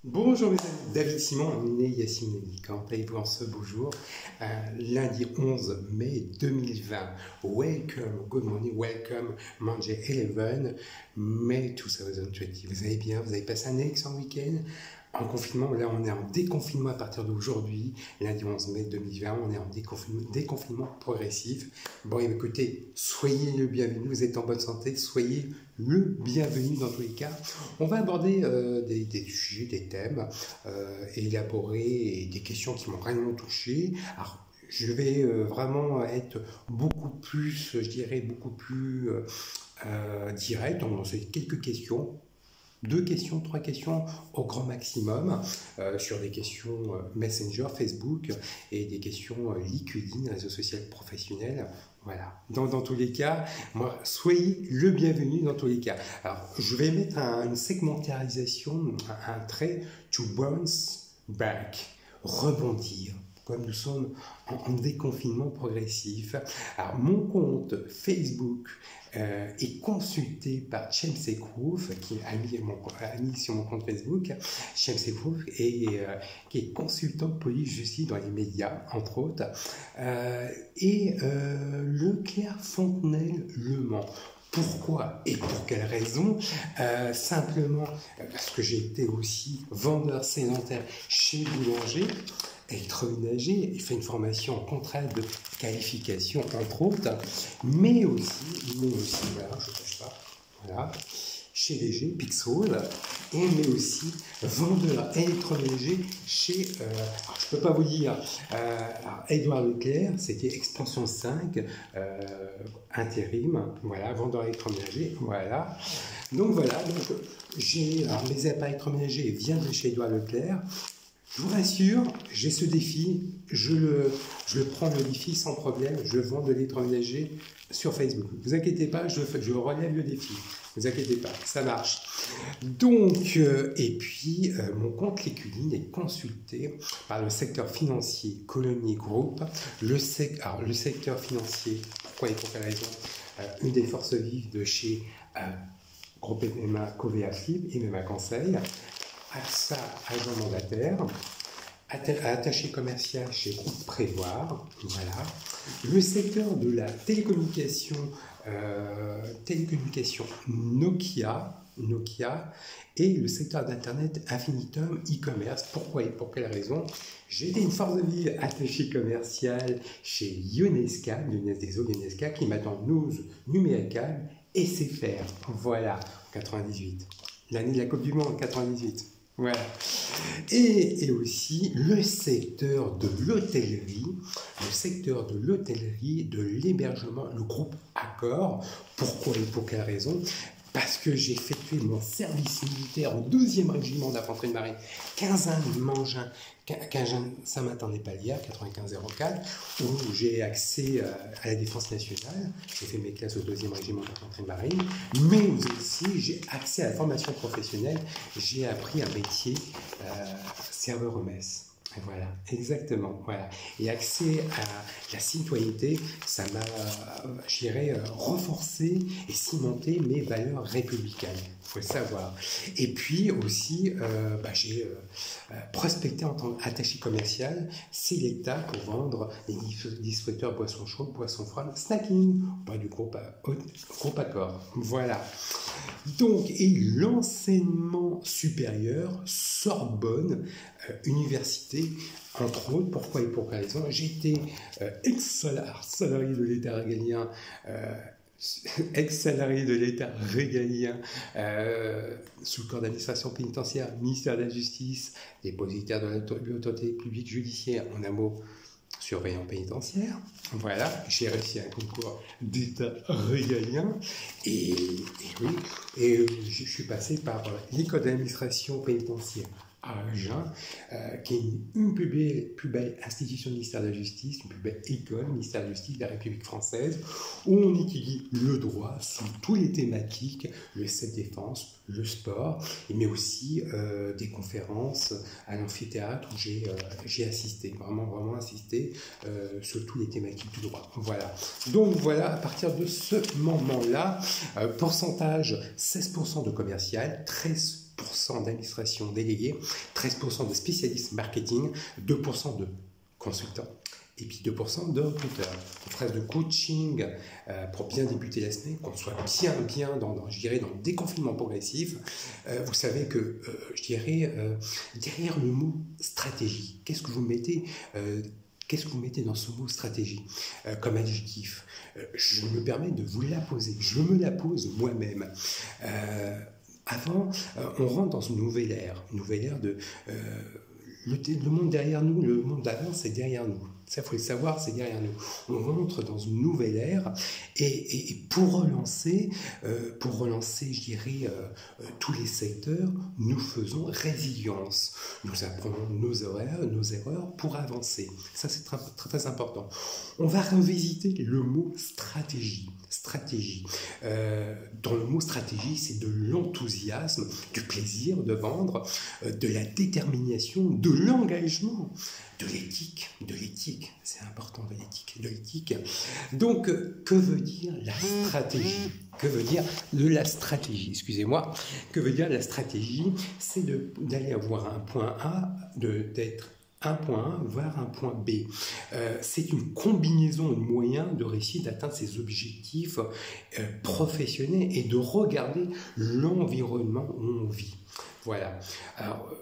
Bonjour mes amis, David Simon, né Yacine Eli. Comment allez-vous en ce beau jour, lundi 11 mai 2020. Welcome, good morning, welcome, Monday 11, May 2020. Vous allez bien, vous avez passé un excellent week-end en confinement. Là, on est en déconfinement à partir d'aujourd'hui, lundi 11 mai 2020, on est en déconfinement progressif. Bon, écoutez, soyez le bienvenu, vous êtes en bonne santé, soyez le bienvenu dans tous les cas. On va aborder des sujets, des thèmes élaborés et des questions qui m'ont vraiment touché. Alors, je vais vraiment être beaucoup plus, je dirais, beaucoup plus direct. On va lancer quelques questions. 2 questions, 3 questions au grand maximum sur des questions Messenger, Facebook et des questions LinkedIn, réseau social professionnel. Voilà. Dans tous les cas, moi, soyez le bienvenu dans tous les cas. Alors, je vais mettre une segmentarisation, un trait to bounce back, rebondir. Comme nous sommes en déconfinement progressif. Alors, mon compte Facebook est consulté par James Eckhoff, qui a mis sur mon compte Facebook, James Eckhoff, qui est consultant de police-justice dans les médias, entre autres, et Leclerc Fontenelle Le Mans. Pourquoi et pour quelle raison? Simplement parce que j'ai été aussi vendeur sédentaire chez Boulanger, électroménager, et fait une formation en contrôle de qualification, entre autres, mais aussi voilà, je ne cache pas, voilà, chez Léger, Pixel, mais aussi vendeur électroménager chez, alors je ne peux pas vous dire, Édouard Leclerc, c'était Expansion 5, intérim, voilà, vendeur électroménager, voilà. Donc voilà, mes appareils électroménagers viennent de chez Édouard Leclerc. Je vous rassure, j'ai ce défi, je le prends le défi sans problème, je vends de l'électroménager sur Facebook. Ne vous inquiétez pas, je relève le défi. Ne vous inquiétez pas, ça marche. Donc, et puis, mon compte LinkedIn est consulté par le secteur financier Colony Group. Le secteur financier, pourquoi et pour quelle raison? Une des forces vives de chez Groupe MMA Covea Flip et MMA Conseil. AXA, agent mandataire, attaché commercial chez Groupe Prévoir, voilà. Le secteur de la télécommunication, Nokia, et le secteur d'Internet Infinitum e-commerce. Pourquoi et pour quelle raison? J'ai été une force de vie attaché commercial chez Ionesca, Ionesca, qui m'attend News, Numérical et SFR, voilà, en 98. L'année de la Coupe du Monde, en 98. Voilà. Et aussi le secteur de l'hôtellerie, de l'hébergement, le groupe Accor. Pourquoi et pour quelle raison? Parce que j'ai effectué mon service militaire au 12e régiment d'infanterie de marine, 15 Saint-Martin-des-Palières, 95-04, où j'ai accès à la défense nationale. J'ai fait mes classes au 2e régiment d'infanterie de marine, mais aussi j'ai accès à la formation professionnelle. J'ai appris un métier serveur au mess. Voilà, exactement, voilà. Et accès à la citoyenneté, ça m'a, je dirais, renforcé et cimenté mes valeurs républicaines, il faut le savoir. Et puis aussi, j'ai prospecté en tant qu'attaché commercial Selecta pour vendre des distributeurs boissons chaudes, boissons froides, snacking, du groupe Accor. Voilà. Donc, et l'enseignement supérieur, Sorbonne, université, entre autres, pourquoi et pour quelle raison? J'ai été ex-salarié de l'État régalien, sous le corps d'administration pénitentiaire, ministère de la Justice, dépositaire de l'autorité publique judiciaire, en un mot, surveillant pénitentiaire. Voilà, j'ai réussi un concours d'État régalien et je suis passé par l'école d'administration pénitentiaire à Agen, qui est une plus belle institution du ministère de la Justice, une plus belle école, ministère de la Justice de la République française, où on étudie le droit sous toutes les thématiques, le self-défense, le sport, mais aussi des conférences à l'amphithéâtre où j'ai assisté, vraiment assisté sur toutes les thématiques du droit. Voilà. Donc voilà, à partir de ce moment-là, pourcentage 16% de commercial, 13% 10% d'administration déléguée, 13% de spécialistes marketing, 2% de consultants et puis 2% de recruteurs. Une phrase de coaching pour bien débuter la semaine, qu'on soit bien je dirais, dans le déconfinement progressif. Vous savez que, je dirais, derrière le mot stratégie, qu'est-ce que vous mettez dans ce mot stratégie comme adjectif? Je me permets de vous la poser. Je me la pose moi-même. Avant, on rentre dans une nouvelle ère de... le monde derrière nous, le monde d'avant, c'est derrière nous. Ça, il faut le savoir, c'est derrière nous. On rentre dans une nouvelle ère et pour relancer, je dirais, tous les secteurs, nous faisons résilience. Nous apprenons nos erreurs pour avancer. Ça, c'est très, très important. On va revisiter le mot stratégie. Dans le mot stratégie, c'est de l'enthousiasme, du plaisir de vendre, de la détermination, de l'engagement, de l'éthique, c'est important, de l'éthique. Donc, que veut dire la stratégie? Que veut dire la stratégie? Excusez-moi. Que veut dire la stratégie? C'est d'aller avoir un point A, d'être un point A vers un point B. C'est une combinaison de moyens de réussir d'atteindre ses objectifs professionnels et de regarder l'environnement où on vit. Voilà. Alors,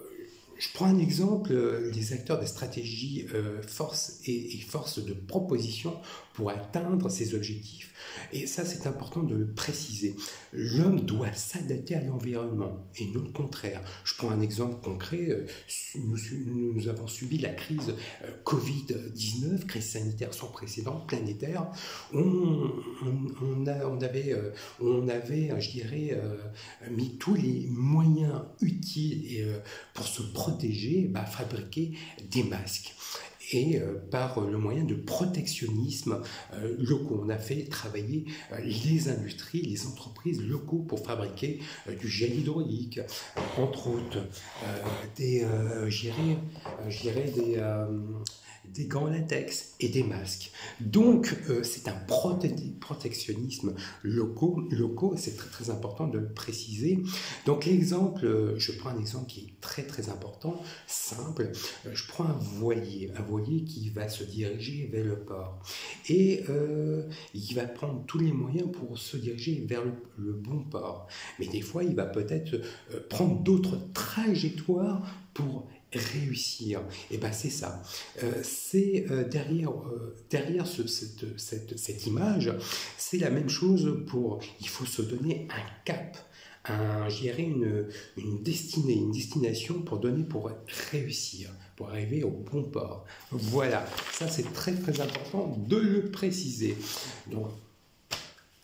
je prends un exemple, les acteurs des stratégies force de proposition pour atteindre ses objectifs. Et ça, c'est important de le préciser. L'homme doit s'adapter à l'environnement et non le contraire. Je prends un exemple concret. Nous avons subi la crise Covid-19, crise sanitaire sans précédent, planétaire. On avait, je dirais, mis tous les moyens utiles pour se protéger, fabriquer des masques. Et par le moyen de protectionnisme locaux. On a fait travailler les industries, les entreprises locaux pour fabriquer du gel hydraulique, entre autres, des gants latex et des masques. Donc, c'est un protectionnisme locaux, c'est très très important de le préciser. Donc, l'exemple, je prends un exemple qui est très très important, simple. Je prends un voilier qui va se diriger vers le port. Et il va prendre tous les moyens pour se diriger vers le bon port. Mais des fois, il va peut-être prendre d'autres trajectoires pour réussir. Et c'est ça. Derrière cette image, c'est la même chose il faut se donner un cap, une destination pour réussir, pour arriver au bon port. Voilà, ça c'est très très important de le préciser. Donc,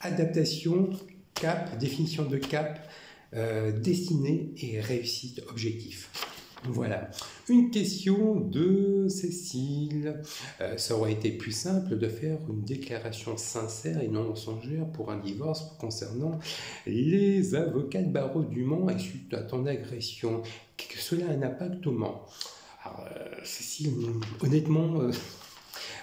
adaptation, cap, définition de cap, destinée et réussite, objectif. Voilà, une question de Cécile. Ça aurait été plus simple de faire une déclaration sincère et non mensongère pour un divorce concernant les avocats de barreau du Mans et suite à ton agression. Que cela a un impact au Mans? Alors, Cécile, honnêtement...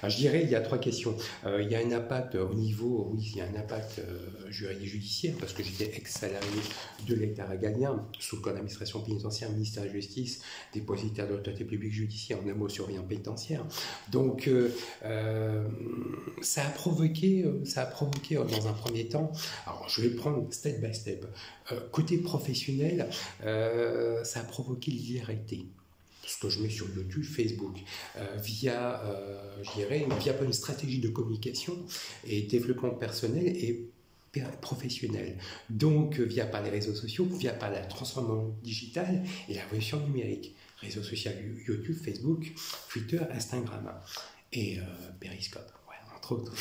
Alors, je dirais il y a trois questions. Il y a un impact au niveau, oui, il y a un impact judiciaire parce que j'étais ex-salarié de l'État régalien sous le code d'administration pénitentiaire, ministère de la Justice, dépositaire de l'autorité publique judiciaire, en un mot surveillant pénitentiaire. Donc ça a provoqué dans un premier temps. Alors je vais prendre step by step. Côté professionnel, ça a provoqué l'hilarité. Ce que je mets sur YouTube, Facebook, via une stratégie de communication et développement personnel et professionnel. Donc, par les réseaux sociaux, par la transformation digitale et la révolution numérique. Réseaux sociaux, YouTube, Facebook, Twitter, Instagram et Periscope. Entre autres.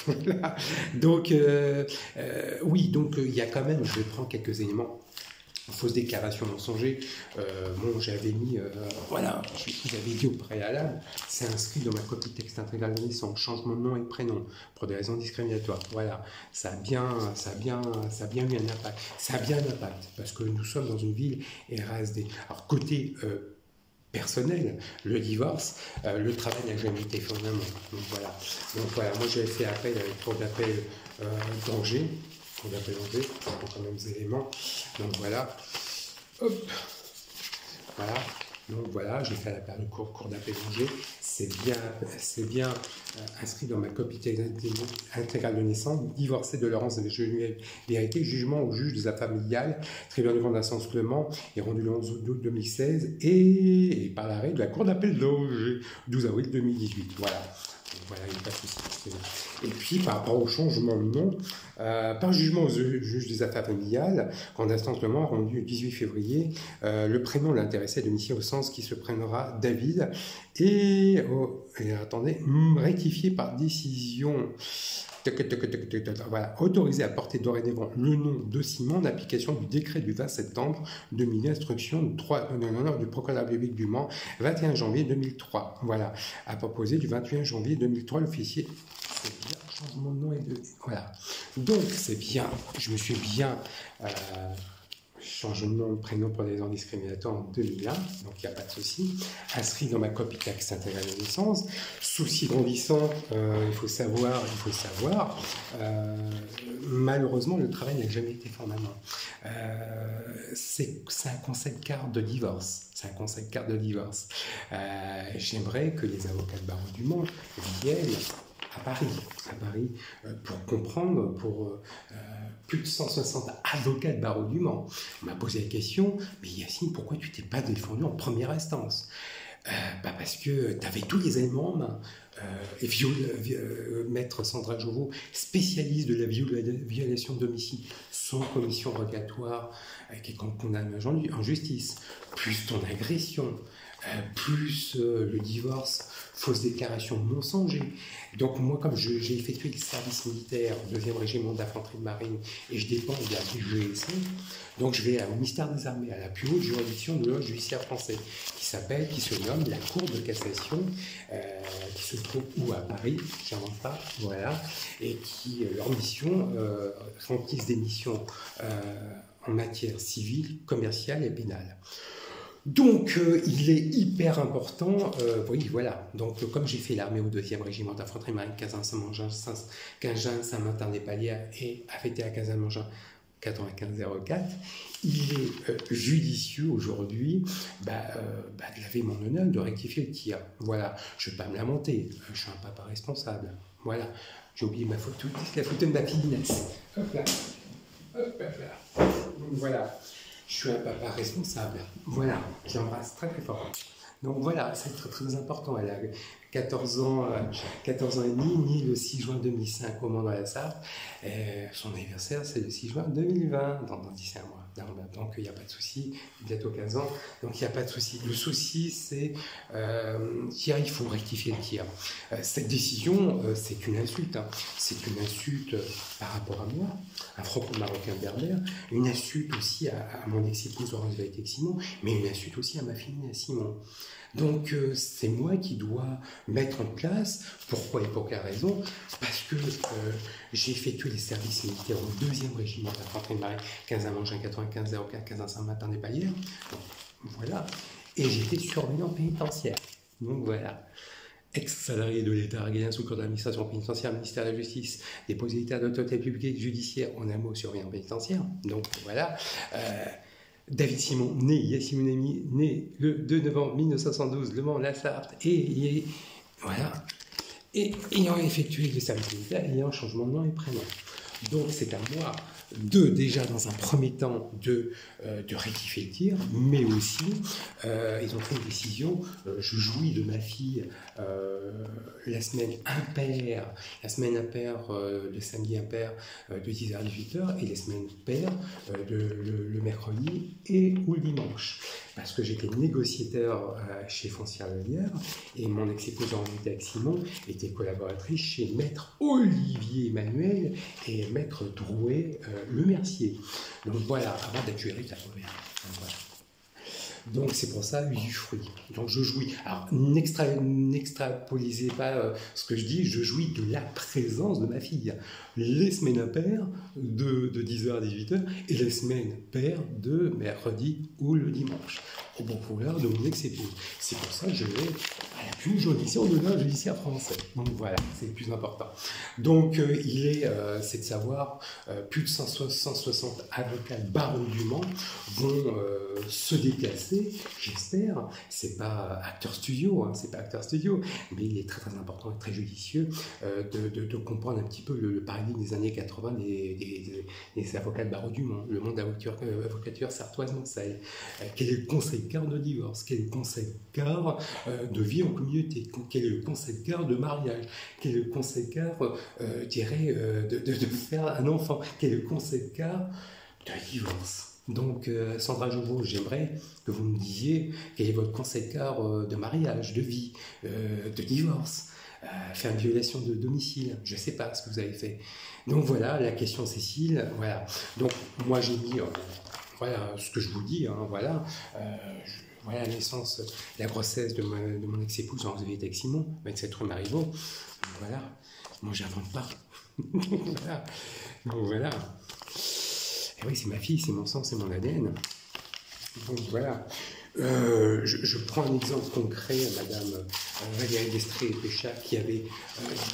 Donc, oui, donc il y a quand même, je prends quelques éléments. Fausse déclaration mensongère, j'avais mis, j'avais dit au préalable, c'est inscrit dans ma copie de texte intégrale de naissance, changement de nom et de prénom, pour des raisons discriminatoires. Voilà, ça a bien eu un impact. Ça a bien un impact, parce que nous sommes dans une ville RASD. Alors, côté personnel, le divorce, le travail n'a jamais été fait en amont. Donc voilà, moi j'avais fait appel avec cours d'appel d'Angers, pour quand même des éléments. Donc voilà. Hop. Voilà. Donc voilà, j'ai fait la paire de cours d'appel Angers. C'est bien inscrit dans ma copie intégrale de naissance. Divorcé de Laurence de vérité, jugement au juge des affaires familiales, tribunal de grande instance Clément, est rendu le 11 août 2016 et par l'arrêt de la cour d'appel d'Angers, 12 avril 2018. Voilà. Voilà, il n'y a pas de souci. Et puis, par rapport au changement de nom, par jugement au juge des affaires familiales, grande instance Clément a rendu le 18 février, le prénom de l'intéressé est domicilié au sens qui se prénommera David et attendez, rectifié par décision. Voilà, autorisé à porter dorénavant le nom de Simon en application du décret du 20 septembre 2000, instruction du procureur de la République du Mans, 21 janvier 2003. Voilà, à proposer du 21 janvier 2003, l'officier. C'est bien, changement de nom et de. Voilà. Donc, c'est bien, je me suis bien. Changé de nom de prénom pour des raisons discriminatoires en 2001, donc il n'y a pas de souci. Inscrit dans ma copie taxe intégrale de naissance. Souci grandissant, il faut savoir, malheureusement, le travail n'a jamais été fait en amont. C'est un concept carte de divorce. C'est un concept carte de divorce. J'aimerais que les avocats de barreau du Mans viennent à Paris, pour comprendre, pour plus de 160 avocats de barreau du Mans. On m'a posé la question, mais Yacine, pourquoi tu t'es pas défendu en première instance? Parce que tu avais tous les éléments en main. Maître Sandra Jovo, spécialiste de la violation de domicile sans commission rogatoire, qui est condamné en justice, plus ton agression, plus le divorce, fausse déclaration mensongère. Donc moi, comme j'ai effectué le service militaire au 2e régiment d'infanterie de marine et je dépends de la DGSE, donc je vais au ministère des Armées, à la plus haute juridiction de l'ordre judiciaire français, qui se nomme la Cour de cassation, qui se trouve où à Paris, j'invente pas, voilà, et qui, leur mission, remplissent des missions en matière civile, commerciale et pénale. Donc, il est hyper important, oui, voilà. Donc, comme j'ai fait l'armée au 2e régiment d'infanterie marine, Cazin-Saint-Mangin, Saint-Martin-des-Palières et affecté à Cazin-Mangin 9504, il est judicieux aujourd'hui de laver mon honneur, de rectifier le tir. Voilà, je ne vais pas me lamenter, je suis un papa responsable. Voilà, j'ai oublié ma photo, la photo de ma fille Inès. Hop là, hop là. Donc voilà. Je suis un papa responsable. Voilà, j'embrasse très très fort. Donc voilà, c'est très très important. Elle a 14 ans et demi, née le 6 juin 2005 au Mans-dans-la-Sarthe. Son anniversaire, c'est le 6 juin 2020, dans 10 mois. Donc il n'y a pas de souci, bientôt 15 ans, donc il n'y a pas de souci. Le souci, c'est il faut rectifier le tir. Cette décision, c'est une insulte. Hein. C'est une insulte par rapport à moi, un franco-marocain berbère, une insulte aussi à mon ex-épouse Laurence Simon, mais une insulte aussi à ma fille Simon. Donc c'est moi qui dois mettre en place, pourquoi et pour quelle raison? Parce que j'ai effectué les services militaires au 2e régiment d'infanterie de marine, 15-Mangin 95-04, 15 Saint-Martin-des-Palières. Voilà. Et j'étais surveillant pénitentiaire. Donc voilà. Ex-salarié de l'État régaliens sous cours d'administration pénitentiaire, ministère de la Justice, dépositaire d'autorité publique judiciaire, en un mot, surveillant pénitentiaire. Donc voilà. David Simon, né Yacine Mounami, né le 2 novembre 1972, Le Mans-la-Sarthe, et voilà, et ayant effectué le service militaire, ayant un changement de nom et prénom. Donc c'est à moi déjà dans un premier temps de rectifier le tir, mais aussi ils ont pris une décision. Je jouis de ma fille la semaine impaire, le samedi impair de 10h à 18h, et les semaines paires le mercredi ou le dimanche. Parce que j'étais négociateur chez Foncière Lelière et mon ex-épouse avec Simon était collaboratrice chez Maître Olivier Emmanuel et Maître Drouet Le Mercier. Donc voilà, avant d'être juriste à Pauvert. Donc c'est pour ça usufruit. Donc je jouis. Alors n'extrapolisez pas ce que je dis, je jouis de la présence de ma fille. Les semaines impaires de 10h à 18h et les semaines paires de mercredi ou le dimanche. Au bon vouloir de mon ex-épouse. C'est pour ça que je vais à la une juridiction de l'ordre judiciaire français. Donc voilà, c'est le plus important. Donc c'est de savoir, plus de 160 avocats barreaux du Mans vont se déplacer, j'espère. C'est pas Acteur Studio, hein, c'est pas Acteur Studio, mais il est très très important et très judicieux de comprendre un petit peu le paradigme des années 80 des avocats de barreau du Mans, le monde d'avocature sartoise Mansell. Quel est le conseil quart de divorce? Quel est le conseil quart de vie en communauté? Quel est le conseil quart de mariage? Quel est le conseil quart, de faire un enfant? Quel est le conseil quart de divorce? Donc, Sandra Jouveau, j'aimerais que vous me disiez quel est votre conseil quart de mariage, de vie, de divorce, faire une violation de domicile. Je ne sais pas ce que vous avez fait. Donc voilà, la question Cécile, voilà. Donc moi j'ai mis, voilà ce que je vous dis, hein, voilà. Voilà la naissance, la grossesse de mon ex-épouse en vérité avec Simon, 27 rue Marivaux. Voilà, moi j'invente pas. Voilà. Donc voilà. Et oui, c'est ma fille, c'est mon sang, c'est mon ADN. Donc voilà. Je prends un exemple concret, Madame Valérie Destré-Péchat, qui avait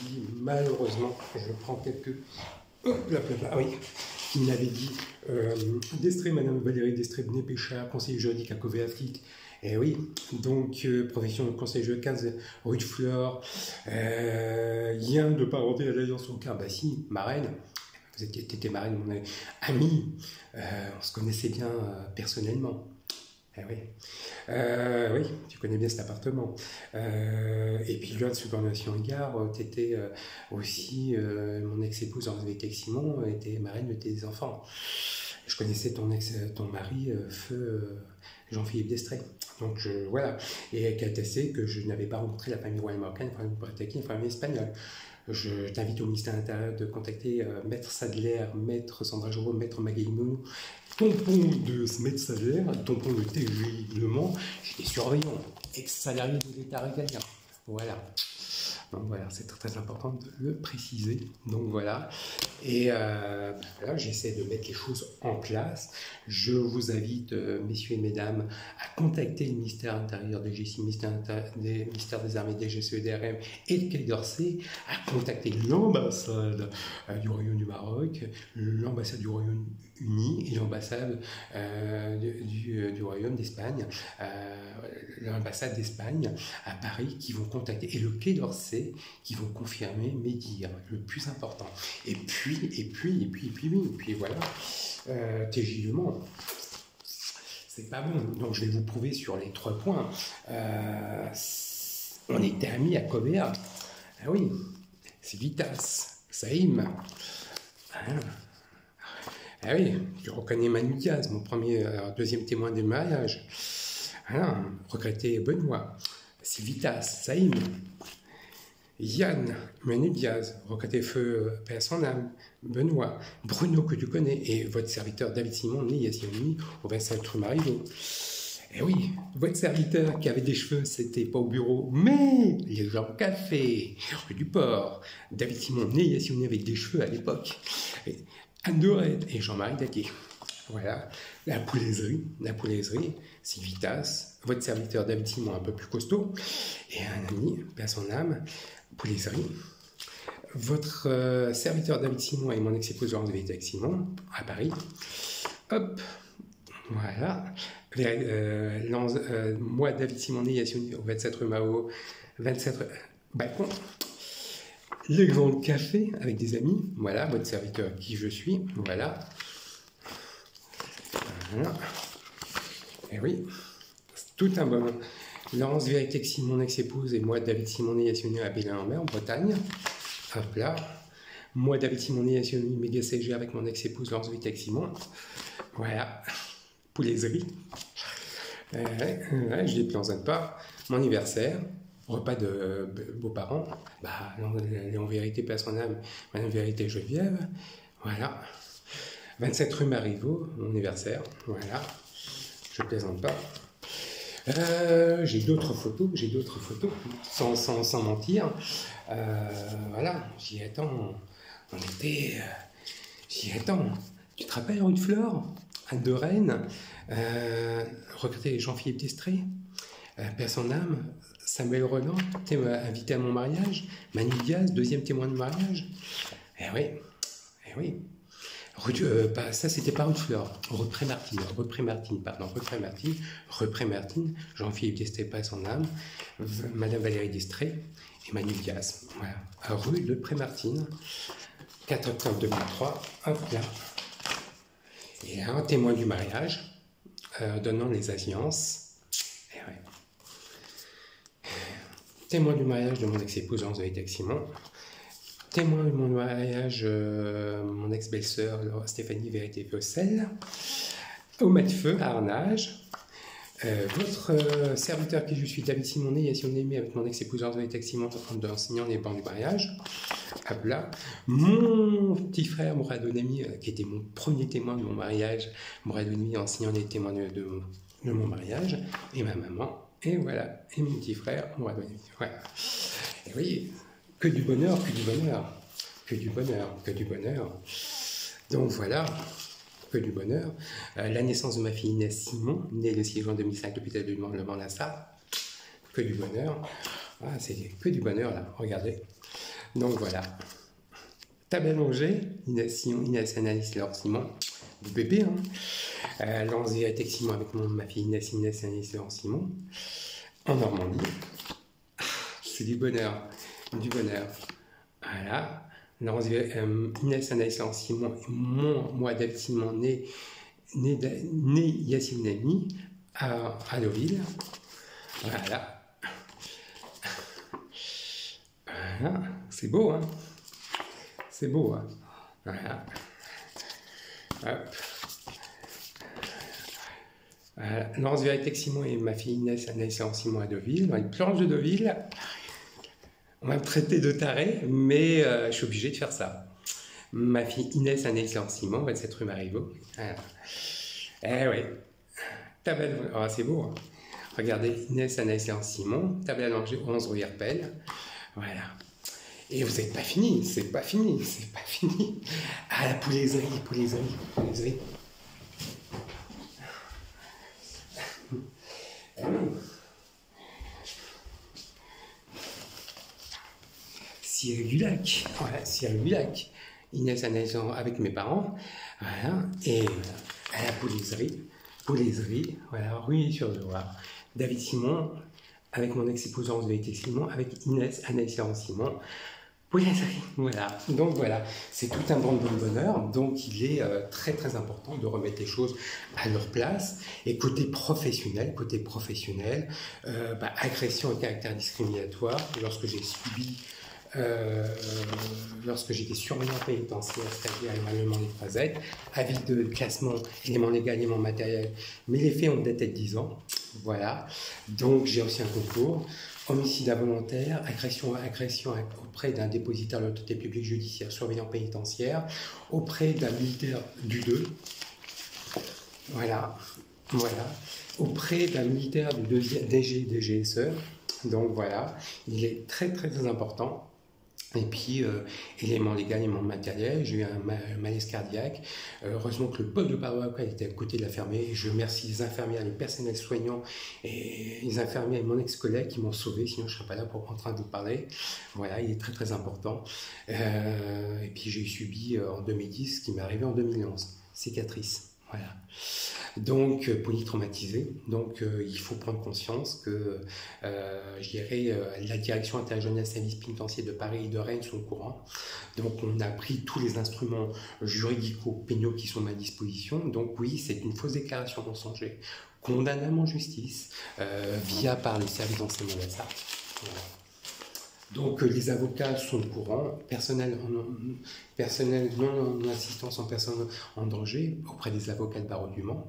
dit, malheureusement, je prends quelques... Hop là, ah oui, qui m'avait dit, Madame Valérie Destré-Péchat, conseiller juridique à Cové-Afflic. Et oui, donc, profession de conseiller juridique 15 rue de Flore, lien de parenté à l'alliance au cas, bah si, marraine. Vous étiez marraine, mon amie, on se connaissait bien personnellement. Eh oui. Oui, tu connais bien cet appartement. Et puis, loi de subordination égard, tu étais aussi, mon ex-épouse, avec Simon, était marraine de tes enfants. Je connaissais ton mari, feu Jean-Philippe Destré. Donc, voilà. Et qui a attesté que je n'avais pas rencontré la famille royale marocaine, la famille britannique, la famille espagnole. Je t'invite au ministère de l'Intérieur de contacter Maître Sadler, Maître Sandra Jouveau, Maître Magaïnou, tampon de Maître Sadler, tampon de TGI Le Mans. J'étais surveillant, ex-salarié de l'État régalien. Voilà. Donc voilà, c'est très, très important de le préciser. Donc voilà. Et voilà, j'essaie de mettre les choses en place. Je vous invite, messieurs et mesdames, à contacter le ministère intérieur des GSI, ministère des Armées, des GCE-DRM et le Quai d'Orsay, à contacter l'ambassade du Royaume du Maroc, l'ambassade du Royaume-Uni et l'ambassade du Royaume d'Espagne, l'ambassade d'Espagne à Paris qui vont contacter, et le Quai d'Orsay qui vont confirmer mes dires, le plus important. Et puis voilà, TJ Le Mans, c'est pas bon. Donc je vais vous prouver sur les 3 points. On était amis à Covea. Ah oui, c'est Vitas, Saïm. Ah oui, tu reconnais Manu Diaz, mon deuxième témoin de mariage. Regretté Benoît, c'est Vitas, Saïm. Yann, Manu Diaz, regretté feu, paix à son âme, Benoît, Bruno que tu connais, et votre serviteur David Simon, né Yassini, au 25 rue Marivaux. Eh oui, votre serviteur qui avait des cheveux, c'était pas au bureau, mais les gens au café, rue du Port. David Simon, né Yassini avec des cheveux à l'époque. Anne Dorette et Jean-Marie Daguet. Voilà, la poulaiserie, c'est Vitas, votre serviteur David Simon un peu plus costaud, et un ami, paix à son âme, poulaiserie. Votre serviteur David Simon et mon ex-épouse Laurence avec Simon, à Paris. Hop, voilà. Moi, David Simon, au 27 rue Mao, 27 rue Balcon. Le Grand Café avec des amis, voilà, votre serviteur qui je suis, voilà. Voilà. Et oui, tout un bon. Laurence Vérité Simon, ex-épouse, et moi, David Simonet Yassioni à Bélin-en-Mer, en Bretagne. Hop là. Moi, David Simonet Yassioni, méga CG avec mon ex-épouse, Laurence Vérité Simon. Voilà. Poulaiserie. Je ne les plaisante pas. Mon anniversaire. Repas de beaux-parents. Bah, en vérité, paix à son âme, Madame Vérité Geneviève. Voilà. 27 rue Marivaux, mon anniversaire. Voilà. Je ne plaisante pas. J'ai d'autres photos, sans mentir. Voilà, j'y attends. J'y attends. Tu te rappelles, rue de Flore, Anne de Rennes, regretté Jean-Philippe Destré, paix à son âme, Samuel Roland, invité à mon mariage. Manu Diaz, deuxième témoin de mariage. Eh oui, eh oui. Ça, c'était pas Ruth Fleur. Repré-Martine, Jean-Philippe Desté, son âme, Madame Valérie Destré et Manu Diaz. Voilà. Rue de Pré-Martine, 4 octobre 2003. Hop là. Et un témoin du mariage, donnant les alliances. Et ouais. Témoin du mariage de mon ex-épouse Anne-Zoé Simon. Témoin de mon mariage, mon ex-belle-sœur Stéphanie Vérité-Fossel. Au mat de feu à Arnage. Votre serviteur qui je suis, David Simonet, Yassine Némé, avec mon ex-épouse Anne-Zoé Simon, d'enseignant des bancs du mariage. Hop là. Mon petit frère Mouradonemi, qui était mon premier témoin de mon mariage, Mouradonemi, enseignant des témoins de mon mariage, et ma maman, et voilà, et mon petit frère Mouradonemi. Voilà. Et oui, que du bonheur, que du bonheur, que du bonheur, que du bonheur. Donc voilà, que du bonheur. La naissance de ma fille Inès Simon, née le 6 juin 2005 à l'hôpital de Le Mans-Lassar. Que du bonheur. Ah, c'est que du bonheur là, regardez. Donc voilà. Table allongée, Inès Anaïs Laure Simon, du bébé. Lance Vérité Simon avec ma fille Inès Anaïs Laure Simon, en Normandie. C'est du bonheur, du bonheur. Voilà. Inès Anaïs Laure Simon, moi David Simon, né Yassine Nami à Deauville. Voilà. Voilà. C'est beau, hein? C'est beau, hein? Voilà. Hop. Voilà. Laurence Vérité Simon et ma fille Inès Anaïs Laure Simon à Deauville, dans les planches de Deauville. On va me traiter de taré, mais je suis obligé de faire ça. Ma fille Inès Anaïs Laure Simon, 27 rue Marivaux. Voilà. Eh oui. Oh, c'est beau, hein? Regardez, Inès Anaïs Laure Simon, table allongée 11 rue Herpel. Voilà. Et vous n'êtes pas fini, c'est pas fini, c'est pas fini. Ah, la poulaiserie. Cyril du Lac, voilà, Cyril du Lac. Inès Anaïs avec mes parents, voilà. Et à la poulaiserie, voilà, Rueil-sur-Loire. David Simon, avec mon ex-épouse Anne-Zoé Simon, avec Inès Anaïs Simon. Poulaiserie, voilà. Donc voilà, c'est tout un grand bonheur. Donc il est très très important de remettre les choses à leur place. Et côté professionnel, agression à caractère discriminatoire, lorsque j'étais surveillant pénitentiaire, c'est-à-dire éloignement des croisettes, avis de classement, éléments légaux, éléments matériels, mais les faits ont daté de 10 ans. Voilà. Donc j'ai reçu un concours. Homicide involontaire, agression auprès d'un dépositaire de l'autorité publique judiciaire, surveillant pénitentiaire, auprès d'un militaire du 2. Voilà. Auprès d'un militaire du DGSE. Donc voilà, il est très très très important. Et puis, éléments légaux, éléments matériels, j'ai eu un malaise cardiaque. Heureusement que le poste de paradoxal était à côté de l'infirmier. Je remercie les infirmières, les personnels soignants et les infirmières et mon ex-collègue qui m'ont sauvé, sinon je ne serais pas là en train de vous parler. Voilà, il est très très important. Et puis j'ai subi en 2010 ce qui m'est arrivé en 2011, cicatrice. Voilà. Donc, polytraumatisé. Donc, il faut prendre conscience que, je dirais, la direction interrégionale service pénitentiaire de Paris et de Rennes sont au courant. Donc, on a pris tous les instruments juridico-pénaux qui sont à ma disposition. Donc, oui, c'est une fausse déclaration mensongère, condamnable en justice, via par les services d'enseignement d'Alsace. Voilà. Donc les avocats sont au courant, personnel non en assistance en personne en danger auprès des avocats de barreau du Mans.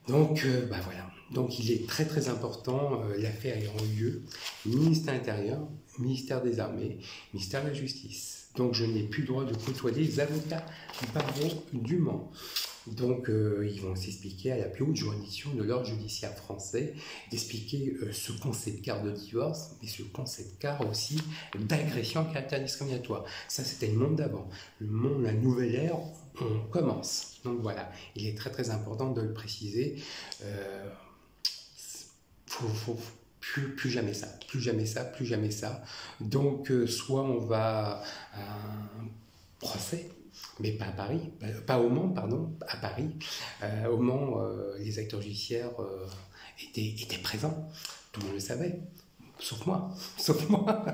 Donc voilà. Donc il est très très important, l'affaire ayant eu lieu, ministère intérieur, ministère des Armées, ministère de la Justice. Donc je n'ai plus le droit de côtoyer les avocats du barreau du Mans. Donc, ils vont s'expliquer à la plus haute juridiction de l'ordre judiciaire français, d'expliquer ce concept car de divorce, mais ce concept car aussi d'agression à caractère discriminatoire. Ça, c'était le monde d'avant. Le monde, la nouvelle ère, on commence. Donc voilà, il est très très important de le préciser. plus jamais ça, plus jamais ça, plus jamais ça. Donc, soit on va à un procès, mais pas à Paris, pas au Mans, pardon, à Paris. Au Mans, les acteurs judiciaires étaient présents, tout le monde le savait. Sauf moi, sauf moi,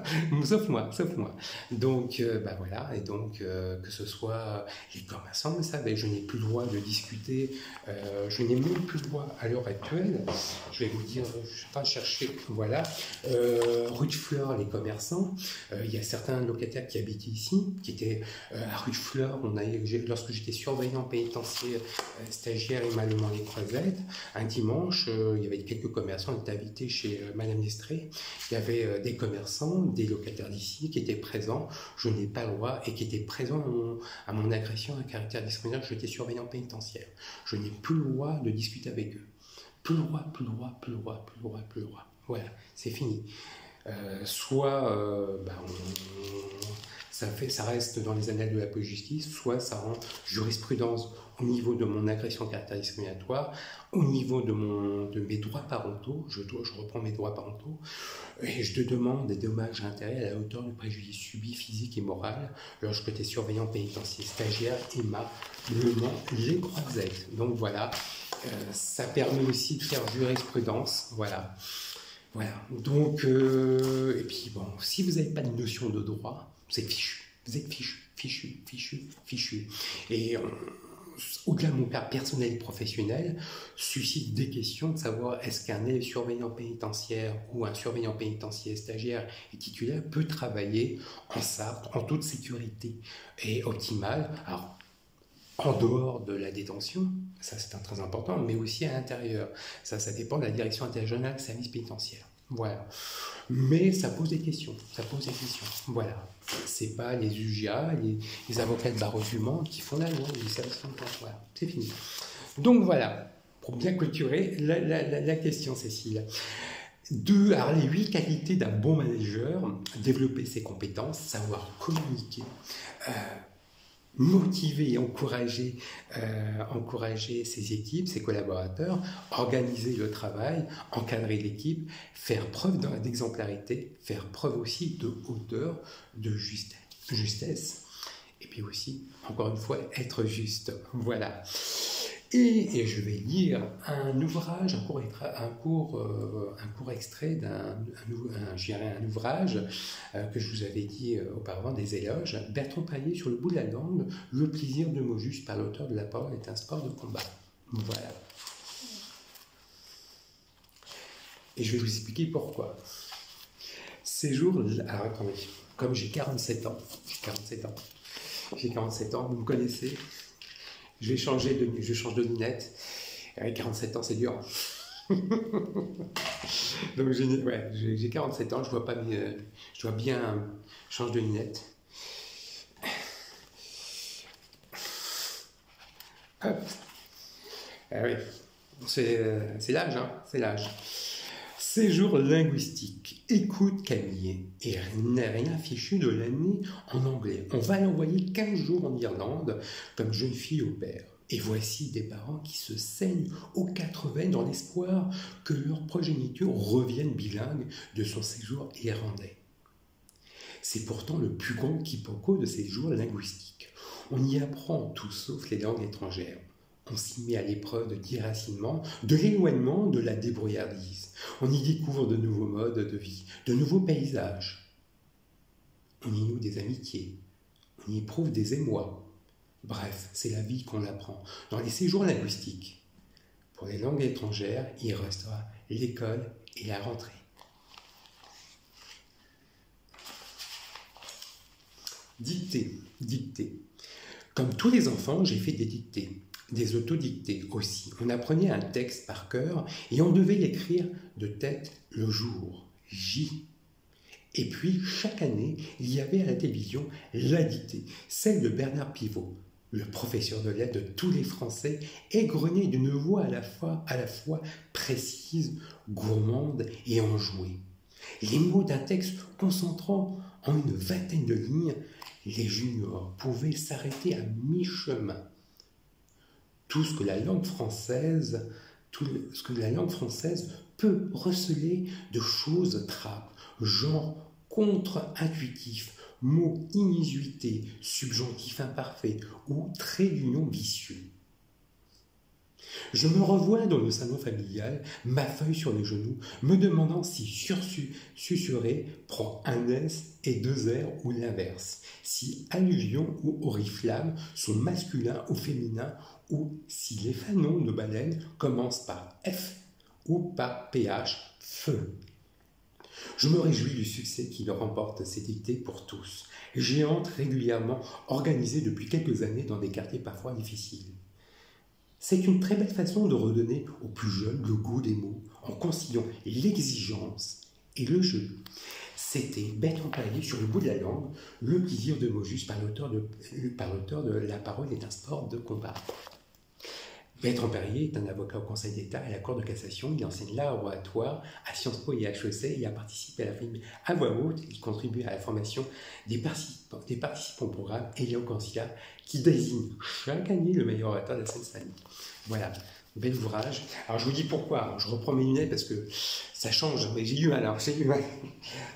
sauf moi, sauf moi. Donc, voilà, et donc, que ce soit les commerçants le savaient, je n'ai plus le droit de discuter, je n'ai même plus le droit à l'heure actuelle, je vais vous dire, je suis en train de chercher, voilà, rue de Fleurs, les commerçants, il y a certains locataires qui habitent ici, qui étaient à rue de Fleurs, lorsque j'étais surveillant pénitentiaire, stagiaire et Malemont les Croisettes, un dimanche, il y avait quelques commerçants qui étaient invités chez Madame Lestrée. Il y avait des commerçants, des locataires d'ici qui étaient présents, je n'ai pas le droit, et qui étaient présents à mon agression à caractère discriminatoire. J'étais surveillant pénitentiaire. Je n'ai plus le droit de discuter avec eux. Plus le droit, plus le droit, plus le droit, plus le droit, plus le droit. Voilà, c'est fini. Ça reste dans les annales de la police-justice, soit ça rend jurisprudence au niveau de mon agression à caractère discriminatoire, au niveau de mes droits parentaux, je reprends mes droits parentaux, et je te demande des dommages et intérêts à la hauteur du préjudice subi physique et moral lorsque tu es surveillant pénitentiaire stagiaire Emma Le Mans les Croisettes. Donc voilà, ça permet aussi de faire jurisprudence, voilà. Voilà, donc, et puis bon, si vous n'avez pas de notion de droit, vous êtes fichu, fichu. Et au-delà de mon cas personnel et professionnel, suscite des questions de savoir est-ce qu'un élève surveillant pénitentiaire ou un surveillant pénitentiaire stagiaire et titulaire peut travailler en Sarthe en toute sécurité et optimale. Alors, en dehors de la détention, ça c'est très important, mais aussi à l'intérieur. Ça dépend de la direction interrégionale de service pénitentiaire. Voilà. Mais ça pose des questions, Voilà. C'est pas les UGA, les avocats de barreau du Mans qui font la loi, les services pénitentiaires. Voilà, c'est fini. Donc voilà, pour bien clôturer la question, Cécile. Alors les 8 qualités d'un bon manager: développer ses compétences, savoir communiquer, motiver et encourager ses équipes, ses collaborateurs, organiser le travail, encadrer l'équipe, faire preuve d'exemplarité, faire preuve aussi de hauteur, de justesse, et puis aussi, encore une fois, être juste. Voilà. Et je vais lire un ouvrage, un court extrait d'un ouvrage que je vous avais dit auparavant, des éloges. Bertrand Paillet, sur le bout de la langue, le plaisir de mots justes par l'auteur de La parole est un sport de combat. Voilà. Et je vais vous expliquer pourquoi. Ces jours, alors attendez, comme j'ai 47 ans, vous me connaissez. Je change de lunettes. Avec 47 ans, c'est dur. Donc j'ai 47 ans, je dois bien changer de lunettes. Hop. Ah oui, c'est l'âge, c'est l'âge. Séjour linguistique. Écoute Camille, et n'a rien fichu de l'année en anglais. On va l'envoyer 15 jours en Irlande comme jeune fille au père. Et voici des parents qui se saignent aux 80 dans l'espoir que leur progéniture revienne bilingue de son séjour irlandais. C'est pourtant le plus grand quiproquo de ces jours linguistiques. On y apprend tout sauf les langues étrangères. On s'y met à l'épreuve de déracinement, de l'éloignement, de la débrouillardise. On y découvre de nouveaux modes de vie, de nouveaux paysages. On y noue des amitiés, on y éprouve des émois. Bref, c'est la vie qu'on apprend dans les séjours linguistiques. Pour les langues étrangères, il restera l'école et la rentrée. Dictée. Comme tous les enfants, j'ai fait des dictées. Des autodictées aussi. On apprenait un texte par cœur et on devait l'écrire de tête le jour, J. Et puis, chaque année, il y avait à la télévision la dictée, celle de Bernard Pivot, le professeur de lettres de tous les Français, égrené d'une voix à la fois précise, gourmande et enjouée. Les mots d'un texte concentrant en une vingtaine de lignes, les juniors pouvaient s'arrêter à mi-chemin. Tout ce que la langue française peut receler de choses trappes, genre contre-intuitif, mots inusités, subjonctif imparfait ou trait d'union vicieux. Je me revois dans le salon familial, ma feuille sur les genoux, me demandant si susurrer prend un S et deux R ou l'inverse, si allusion ou oriflamme sont masculins ou féminins, ou si les fanons de baleine commencent par F ou par PH, feu. Je me réjouis du succès qu'il remporte ces dictées pour tous, géantes régulièrement organisées depuis quelques années dans des quartiers parfois difficiles. C'est une très belle façon de redonner aux plus jeunes le goût des mots, en conciliant l'exigence et le jeu. C'était bête empaillé sur le bout de la langue, le plaisir de Mojus par l'auteur de La parole est un sport de combat. Bertrand Perrier est un avocat au Conseil d'État et à la Cour de cassation. Il enseigne l'art oratoire à Sciences Po et à HEC et a participé à la film à voix haute. Il contribue à la formation des participants au programme Eloquentia qui désigne chaque année le meilleur orateur de la Seine-Saint-Denis. Voilà, bel ouvrage. Alors je vous dis pourquoi, je reprends mes lunettes parce que ça change, mais j'ai du mal.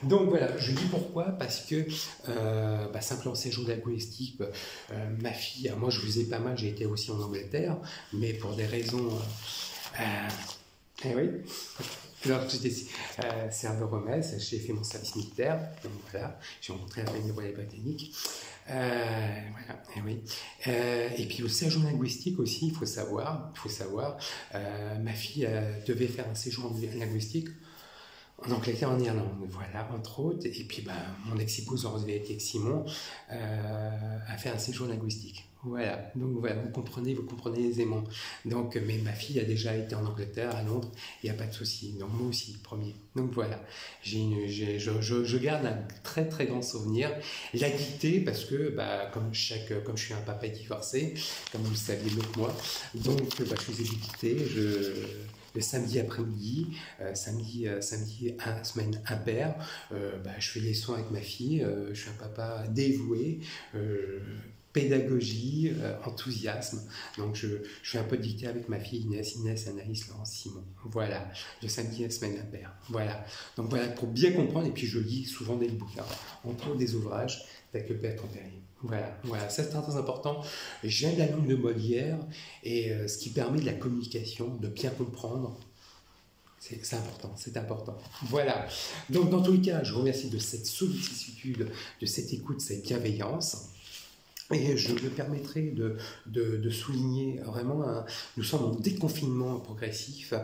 Donc voilà, je dis pourquoi, parce que simplement séjour linguistique, ma fille, moi je vous ai pas mal, j'ai été aussi en Angleterre, mais pour des raisons... oui. Alors, j'étais serveur au MES, j'ai fait mon service militaire, donc voilà, j'ai rencontré la famille royale britannique. Voilà, oui. Et puis le séjour linguistique aussi, il faut savoir, ma fille devait faire un séjour linguistique en Angleterre, en Irlande, voilà, entre autres. Et puis, mon ex-épouse, Rose Simon, a fait un séjour linguistique. Voilà, donc voilà, vous comprenez aisément. Donc, mais ma fille a déjà été en Angleterre, à Londres, il n'y a pas de souci. Donc, moi aussi, premier. Donc voilà, je garde un très très grand souvenir. La dictée, parce que, comme je suis un papa divorcé, comme vous le saviez mieux que moi, donc je faisais des dictées, le samedi après-midi, samedi semaine impaire, je fais les soins avec ma fille, je suis un papa dévoué, pédagogie, enthousiasme. Donc je fais un peu de dictée avec ma fille Inès, Anaïs, Laurence, Simon. Voilà, le samedi semaine impaire. Voilà, donc voilà, pour bien comprendre, et puis je lis souvent des bouquins, entre autres des ouvrages tels que Bertrand Perrier. Voilà, ça c'est très important. Je viens de la langue de Molière, et ce qui permet de la communication, de bien comprendre. C'est important. Voilà. Donc, dans tous les cas, je vous remercie de cette sollicitude, de cette écoute, de cette bienveillance. Et je me permettrai de souligner vraiment, nous sommes en déconfinement progressif,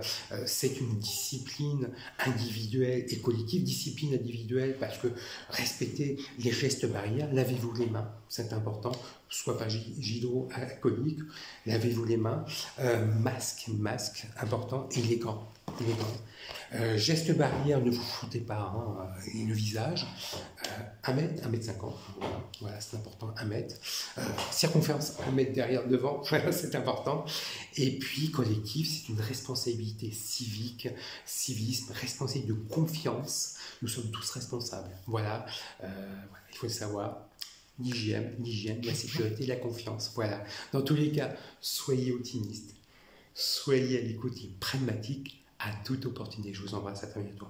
c'est une discipline individuelle et collective, discipline individuelle parce que respectez les gestes barrières, lavez-vous les mains, c'est important, soit pas hydroalcoolique, lavez-vous les mains, masque, important, et les gants. Gestes barrières, ne vous foutez pas le visage, 1 mètre, 1,50 m, voilà, c'est important, 1 mètre, circonférence 1 mètre derrière, devant, voilà, c'est important, et puis collectif, c'est une responsabilité civique, civisme, responsabilité de confiance, nous sommes tous responsables, voilà, il faut le savoir. L'hygiène, la sécurité, la confiance, voilà. Dans tous les cas, soyez optimistes, soyez à l'écoute et pragmatiques à toute opportunité. Je vous embrasse, à très bientôt.